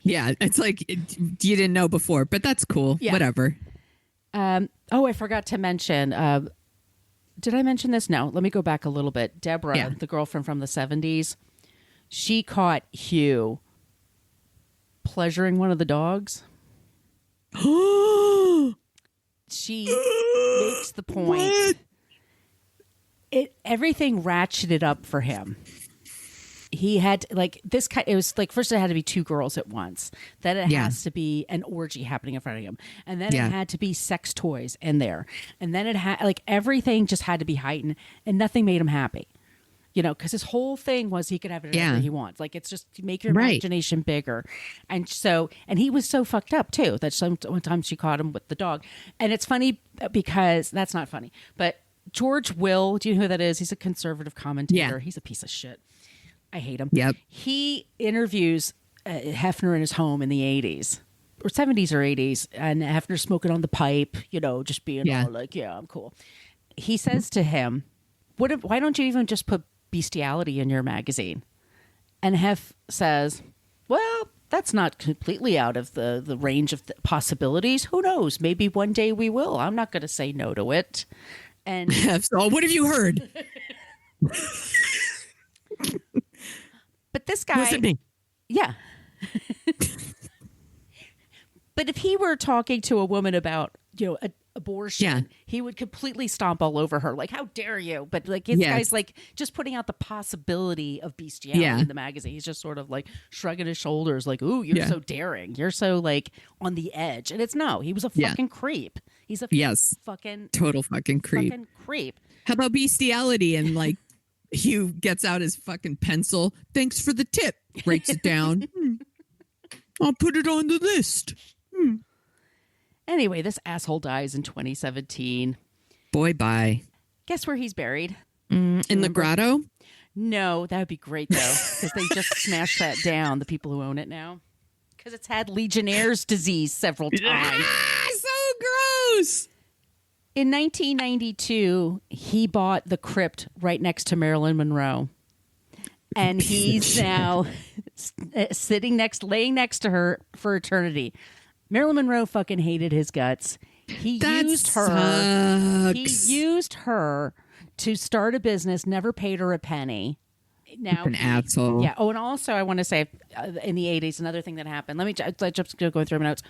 Yeah. It's like you didn't know before, but that's cool. Yeah. Whatever. I forgot to mention, did I mention this? No, let me go back a little bit. Deborah, the girlfriend from the 70s, she caught Hugh pleasuring one of the dogs. She makes the point. Everything ratcheted up for him. He had it was like, first it had to be two girls at once. Then it has to be an orgy happening in front of him. And then it had to be sex toys in there. And then it had everything just had to be heightened, and nothing made him happy. You know, because his whole thing was he could have it whatever he wants. Like, it's just to make your imagination bigger. And he was so fucked up too that one time she caught him with the dog. And it's funny because that's not funny. But George Will, do you know who that is? He's a conservative commentator. Yeah. He's a piece of shit. I hate him. Yep. He interviews Hefner in his home in the 80s or 70s or 80s, and Hefner smoking on the pipe, you know, just being all like, yeah, I'm cool. He says to him, why don't you even just put bestiality in your magazine? And Hef says, well, that's not completely out of the range of possibilities. Who knows? Maybe one day we will. I'm not going to say no to it. And so what have you heard? But this guy, was it me? Yeah. But if he were talking to a woman about, abortion, he would completely stomp all over her. Like, how dare you? But like, this guy's like just putting out the possibility of bestiality in the magazine. He's just sort of like shrugging his shoulders, like, "Ooh, you're so daring. You're so like on the edge." And he was a fucking creep. He's a fucking total fucking creep. Fucking creep. How about bestiality? And like, Hugh gets out his fucking pencil. Thanks for the tip. Writes it down. I'll put it on the list. Anyway, this asshole dies in 2017. Boy, bye. Guess where he's buried? In the grotto? No, that would be great, though, because they just smashed that down, the people who own it now. Because it's had Legionnaire's disease several times. So gross. In 1992, he bought the crypt right next to Marilyn Monroe. And he's now laying next to her for eternity. Marilyn Monroe fucking hated his guts. He used her to start a business, never paid her a penny. Now, an asshole. Yeah. Oh, and also I want to say in the 80s, another thing that happened. Let me just go through my notes.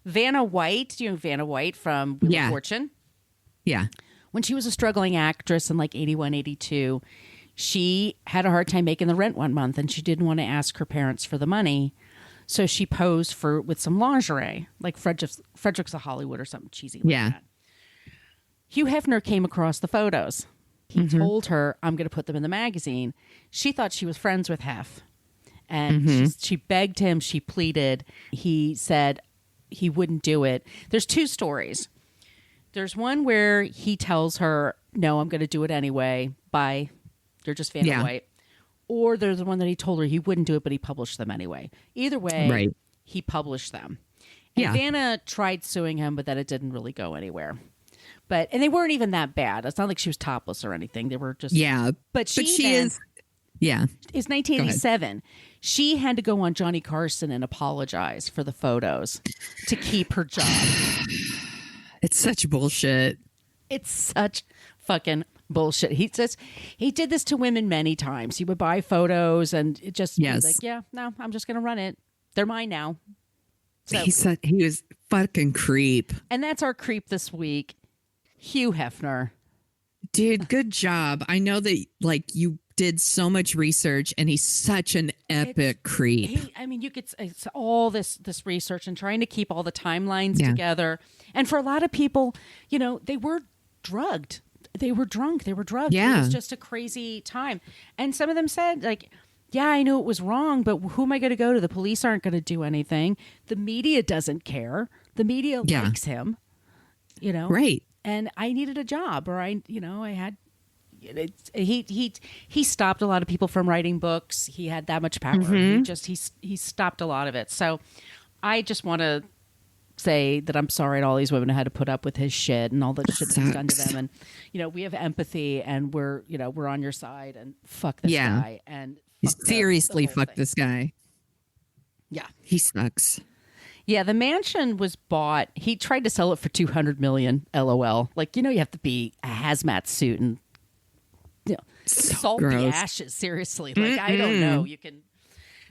Vanna White, do you know Vanna White from Wheel of Fortune? Yeah. When she was a struggling actress in like 81, 82, she had a hard time making the rent one month, and she didn't want to ask her parents for the money. So she posed with some lingerie, like Fredericks of Hollywood or something cheesy like that. Hugh Hefner came across the photos. He told her, I'm going to put them in the magazine. She thought she was friends with Hef. And she begged him. She pleaded. He said he wouldn't do it. There's two stories. There's one where he tells her, no, I'm going to do it anyway. Bye. You're just Vanna White. Or there's the one that he told her he wouldn't do it, but he published them anyway. Either way, he published them. And Vanna tried suing him, but then it didn't really go anywhere. And they weren't even that bad. It's not like she was topless or anything. They were just... Yeah. But she is... Yeah. It's 1987. She had to go on Johnny Carson and apologize for the photos to keep her job. It's such bullshit. It's such fucking bullshit. He says he did this to women many times. He would buy photos and it just be like, yeah, no, I'm just going to run it. They're mine now. So he was fucking creep. and that's our creep this week, Hugh Hefner. Dude, good job. I know that like you did so much research and he's such an epic creep. I mean, you could it's all this research and trying to keep all the timelines together. And for a lot of people, you know, they were drugged. They were drunk. They were drugged. Yeah. It was just a crazy time. And some of them said, like, yeah, I knew it was wrong, but who am I going to go to? The police aren't going to do anything. The media doesn't care. The media likes him, you know? Right. And I needed a job, or I had. He stopped a lot of people from writing books. He had that much power. He stopped a lot of it. So I just want to say that I'm sorry to all these women who had to put up with his shit and all the shit that he's done to them. And you know, we have empathy, and we're on your side. And fuck this guy. And seriously, fuck thing. this guy. Yeah, he sucks. Yeah, the mansion was bought. He tried to sell it for $200 million. LOL. Like, you know, you have to be a hazmat suit and salt the ashes. Seriously, like I don't know.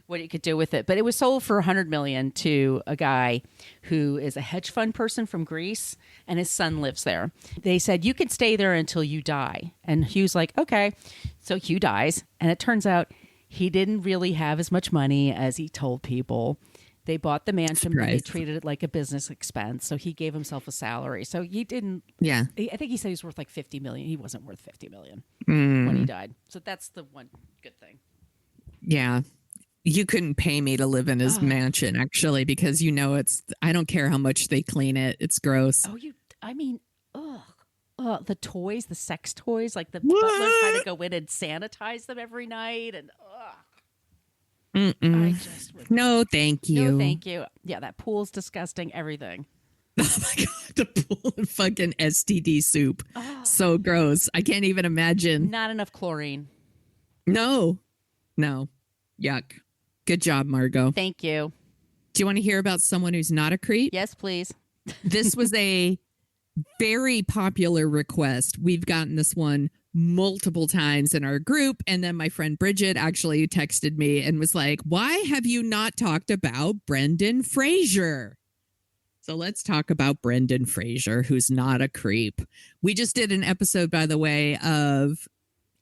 What you could do with it, but it was sold for $100 million to a guy who is a hedge fund person from Greece, and his son lives there. They said you can stay there until you die, and Hugh's like, okay. So Hugh dies, and it turns out he didn't really have as much money as he told people. They bought the mansion, but they treated it like a business expense. So he gave himself a salary. So he didn't. Yeah. I think he said he was worth like $50 million. He wasn't worth $50 million when he died. So that's the one good thing. Yeah. You couldn't pay me to live in his mansion, actually, because I don't care how much they clean it. It's gross. The toys, the sex toys, like the butler trying to go in and sanitize them every night. And no, thank you. No, thank you. Yeah, that pool's disgusting. Everything. Oh my God, the pool and fucking STD soup. So gross. I can't even imagine. Not enough chlorine. No. Yuck. Good job, Margot. Thank you. Do you want to hear about someone who's not a creep? Yes, please. This was a very popular request. We've gotten this one multiple times in our group. And then my friend Bridget actually texted me and was like, why have you not talked about Brendan Fraser? So let's talk about Brendan Fraser, who's not a creep. We just did an episode, by the way, of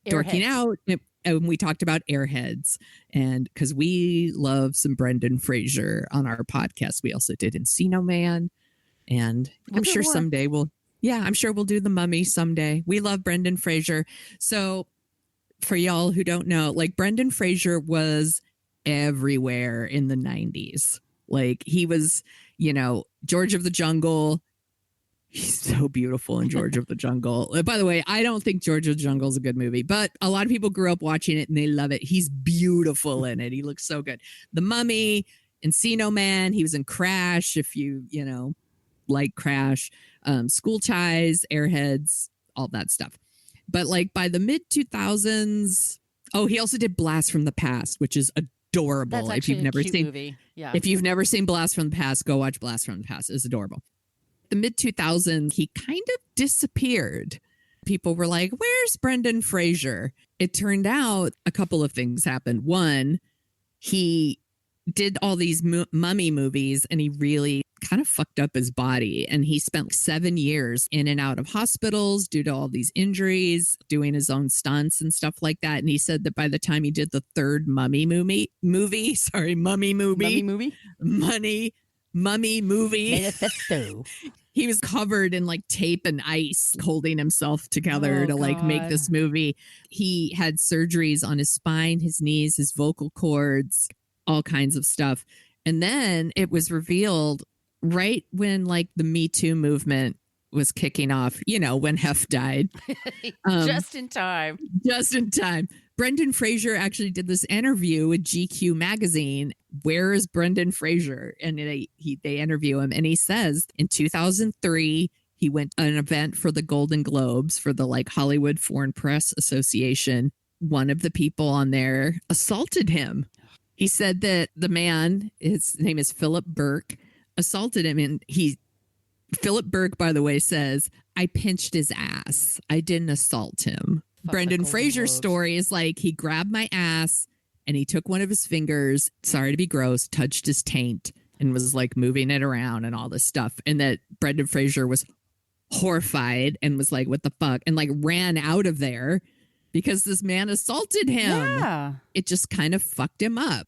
Dorking Out. And we talked about Airheads. And because we love some Brendan Fraser on our podcast. We also did Encino Man. And I'm sure someday we'll do The Mummy someday. We love Brendan Fraser. So for y'all who don't know, like Brendan Fraser was everywhere in the 90s. Like he was, George of the Jungle. He's so beautiful in George of the Jungle. By the way, I don't think George of the Jungle is a good movie, but a lot of people grew up watching it and they love it. He's beautiful in it. He looks so good. The Mummy, Encino Man. He was in Crash. If you like Crash, School Ties, Airheads, all that stuff. But like by the mid 2000s, he also did Blast from the Past, which is adorable. That's actually a cute movie. Yeah. If you've never seen Blast from the Past, go watch Blast from the Past. It's adorable. The mid 2000s, he kind of disappeared. People were like, where's Brendan Fraser? It turned out a couple of things happened. One, he did all these mummy movies and he really kind of fucked up his body. And he spent 7 years in and out of hospitals due to all these injuries, doing his own stunts and stuff like that. And he said that by the time he did the third mummy movie, Manifesto. He was covered in like tape and ice, holding himself together to like make this movie. He had surgeries on his spine, his knees, his vocal cords, all kinds of stuff. And then it was revealed right when like the Me Too movement was kicking off, when Hef died. Just in time. Brendan Fraser actually did this interview with GQ magazine. Where is Brendan Fraser? And they interview him and he says in 2003, he went to an event for the Golden Globes for the like Hollywood Foreign Press Association. One of the people on there assaulted him. He said that the man, his name is Philip Burke, assaulted him. And Philip Burke, by the way, says, I pinched his ass. I didn't assault him. Brendan Fraser's story is like, he grabbed my ass and he took one of his fingers, sorry to be gross, touched his taint and was like moving it around and all this stuff. And that Brendan Fraser was horrified and was like, what the fuck? And like ran out of there because this man assaulted him. Yeah. It just kind of fucked him up.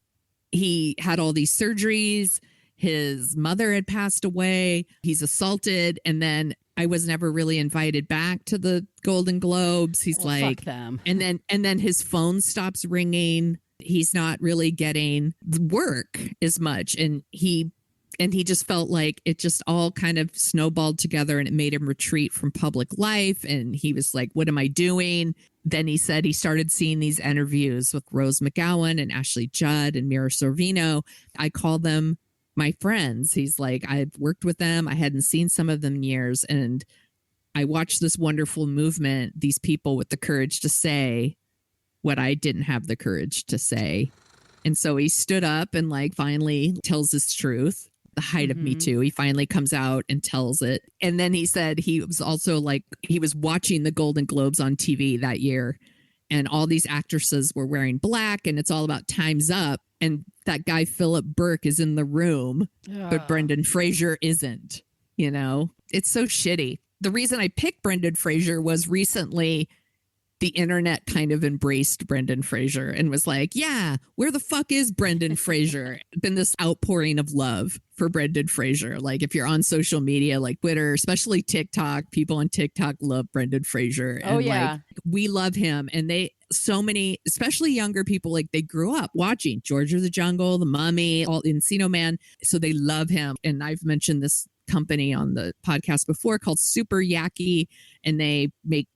He had all these surgeries. His mother had passed away. He's assaulted. And then I was never really invited back to the Golden Globes. He's like, fuck them. and then his phone stops ringing. He's not really getting the work as much. And he just felt like it just all kind of snowballed together, and it made him retreat from public life. And he was like, what am I doing? Then he said he started seeing these interviews with Rose McGowan and Ashley Judd and Mira Sorvino. I call them my friends. He's like, I've worked with them. I hadn't seen some of them in years. And I watched this wonderful movement, these people with the courage to say what I didn't have the courage to say. And so he stood up and like finally tells his truth. The height of Me Too. He finally comes out and tells it. And then he said he was also like, he was watching the Golden Globes on TV that year, and all these actresses were wearing black, and it's all about Time's Up. And that guy, Philip Burke, is in the room, but Brendan Fraser isn't, you know? It's so shitty. The reason I picked Brendan Fraser was recently the internet kind of embraced Brendan Fraser and was like, yeah, where the fuck is Brendan Fraser? Been this outpouring of love for Brendan Fraser. Like if you're on social media, like Twitter, especially TikTok, people on TikTok love Brendan Fraser. And like, we love him. And so many, especially younger people, like they grew up watching George of the Jungle, The Mummy, all Encino Man. So they love him. And I've mentioned this company on the podcast before called Super Yaki, and they make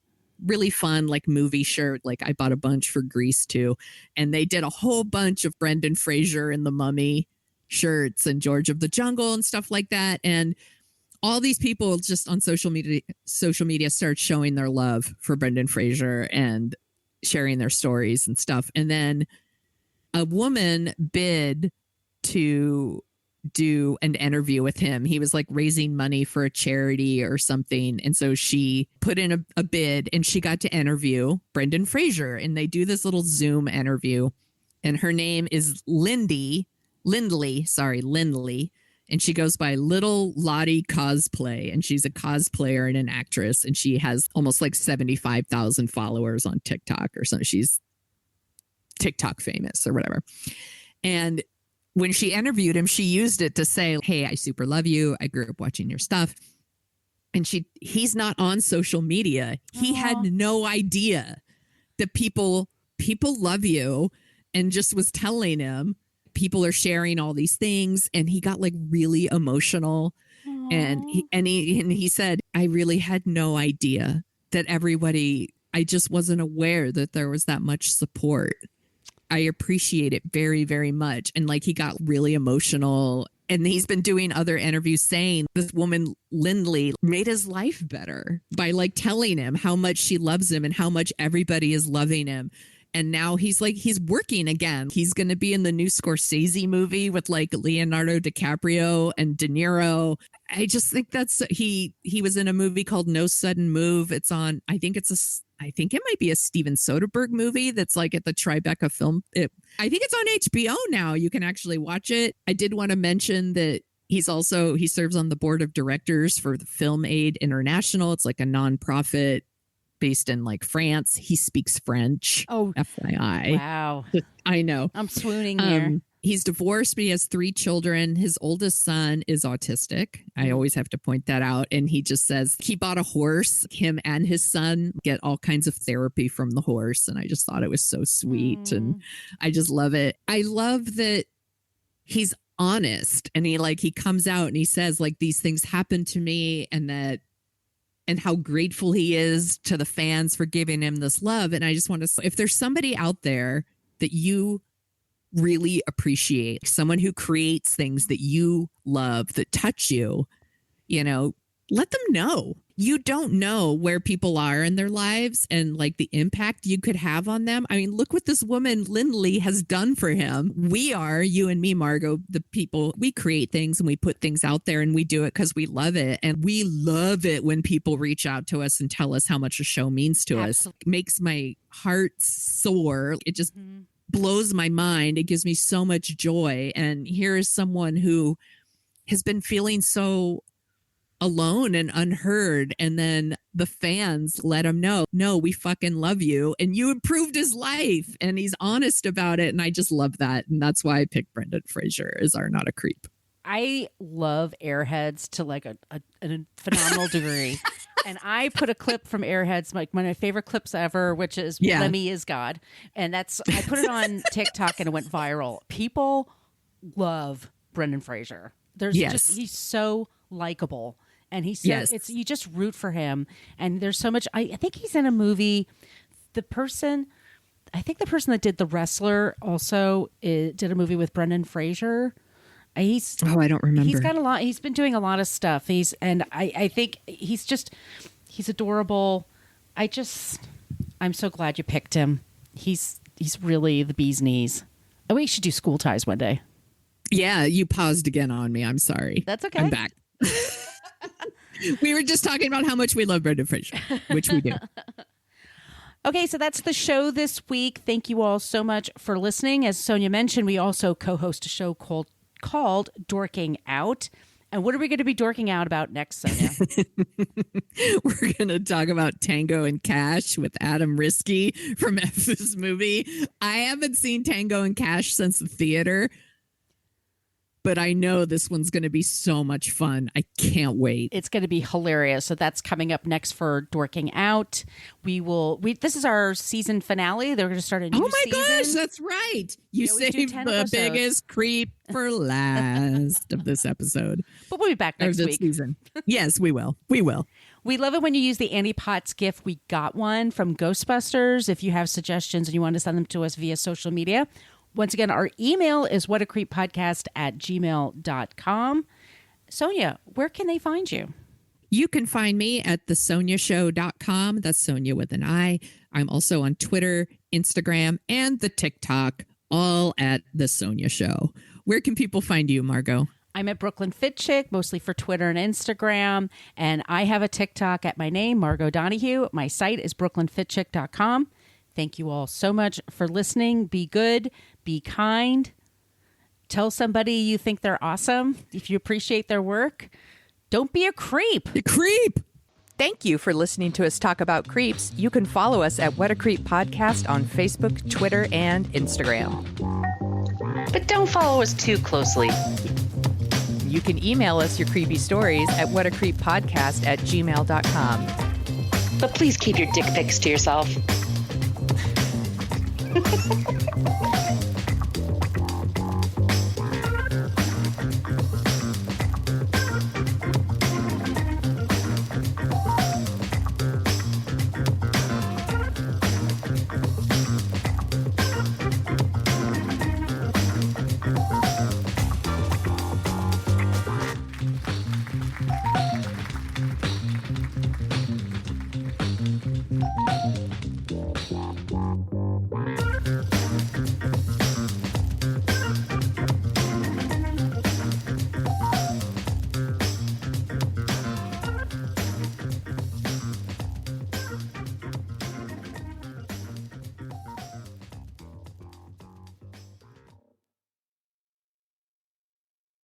really fun like movie shirt. Like I bought a bunch for Grease too, and they did a whole bunch of Brendan Fraser and The Mummy shirts and George of the Jungle and stuff like that. And all these people just on social media start showing their love for Brendan Fraser and sharing their stories and stuff. And then a woman bid to do an interview with him. He was like raising money for a charity or something. And so she put in a bid, and she got to interview Brendan Fraser. And they do this little Zoom interview. And her name is Lindley. And she goes by Little Lottie Cosplay. And she's a cosplayer and an actress. And she has almost like 75,000 followers on TikTok or something. She's TikTok famous or whatever. And when she interviewed him, she used it to say, hey, I super love you. I grew up watching your stuff. And he's not on social media. He had no idea that people love you, and just was telling him people are sharing all these things. And he got like really emotional. And he said, I really had no idea that I just wasn't aware that there was that much support. I appreciate it very, very much. And like he got really emotional, and he's been doing other interviews saying this woman, Lindley, made his life better by like telling him how much she loves him and how much everybody is loving him. And now he's working again. He's going to be in the new Scorsese movie with like Leonardo DiCaprio and De Niro. I just think he was in a movie called No Sudden Move. It's on, I think it might be a Steven Soderbergh movie that's like at the Tribeca Film. I think it's on HBO now. You can actually watch it. I did want to mention that he serves on the board of directors for the Film Aid International. It's like a nonprofit based in like France. He speaks French. Oh, FYI. Wow. I know. I'm swooning here. He's divorced, but he has 3 children. His oldest son is autistic. I always have to point that out. And he just says he bought a horse. Him and his son get all kinds of therapy from the horse. And I just thought it was so sweet. And I just love it. I love that he's honest. And he comes out and he says like these things happened to me, and how grateful he is to the fans for giving him this love. And I just want to say, if there's somebody out there that you really appreciate, someone who creates things that you love, that touch you, let them know. You don't know where people are in their lives and like the impact you could have on them. I mean, look what this woman, Lindley, has done for him. You and me, Margot, the people, we create things and we put things out there, and we do it because we love it. And we love it when people reach out to us and tell us how much a show means to us. It makes my heart soar. It just blows my mind. It gives me so much joy. And here is someone who has been feeling so alone and unheard. And then the fans let him know, no, we fucking love you. And you improved his life. And he's honest about it. And I just love that. And that's why I picked Brendan Fraser as our Not a Creep. I love Airheads to like a phenomenal degree. And I put a clip from Airheads, like one of my favorite clips ever, which is Lemmy is God. And I put it on TikTok and it went viral. People love Brendan Fraser. He's so likable. And he's so, you just root for him. And there's so much, I think he's in a movie. The person that did The Wrestler also did a movie with Brendan Fraser. I don't remember. He's got a lot. He's been doing a lot of stuff. I think he's adorable. I'm so glad you picked him. He's really the bee's knees. Oh, we should do School Ties one day. Yeah, you paused again on me. I'm sorry. That's okay. I'm back. We were just talking about how much we love Brendan Fraser, which we do. Okay, so that's the show this week. Thank you all so much for listening. As Sonia mentioned, we also co-host a show called Dorking Out. And what are we going to be dorking out about next, Sonia? We're going to talk about Tango and Cash with Adam Risky from F's movie. I haven't seen Tango and Cash since the theater, but I know this one's going to be so much fun. I can't wait. It's going to be hilarious. So that's coming up next for Dorking Out. This is our season finale. They're going to start a new season. Oh my gosh, that's right. You saved the biggest creep for last of this episode. But we'll be back next week. Season. Yes, we will. We will. We love it when you use the Annie Potts GIF. We got one from Ghostbusters. If you have suggestions and you want to send them to us via social media, once again, our email is whatacreeppodcast@gmail.com. Sonia, where can they find you? You can find me at thesoniashow.com. That's Sonia with an I. I'm also on Twitter, Instagram, and the TikTok, all at The Sonia Show. Where can people find you, Margot? I'm at Brooklyn Fit Chick, mostly for Twitter and Instagram. And I have a TikTok at my name, Margot Donahue. My site is brooklynfitchick.com. Thank you all so much for listening. Be good. Be kind. Tell somebody you think they're awesome. If you appreciate their work, don't be a creep. A creep. Thank you for listening to us talk about creeps. You can follow us at What a Creep Podcast on Facebook, Twitter, and Instagram. But don't follow us too closely. You can email us your creepy stories at whatacreeppodcast@gmail.com. But please keep your dick pics to yourself.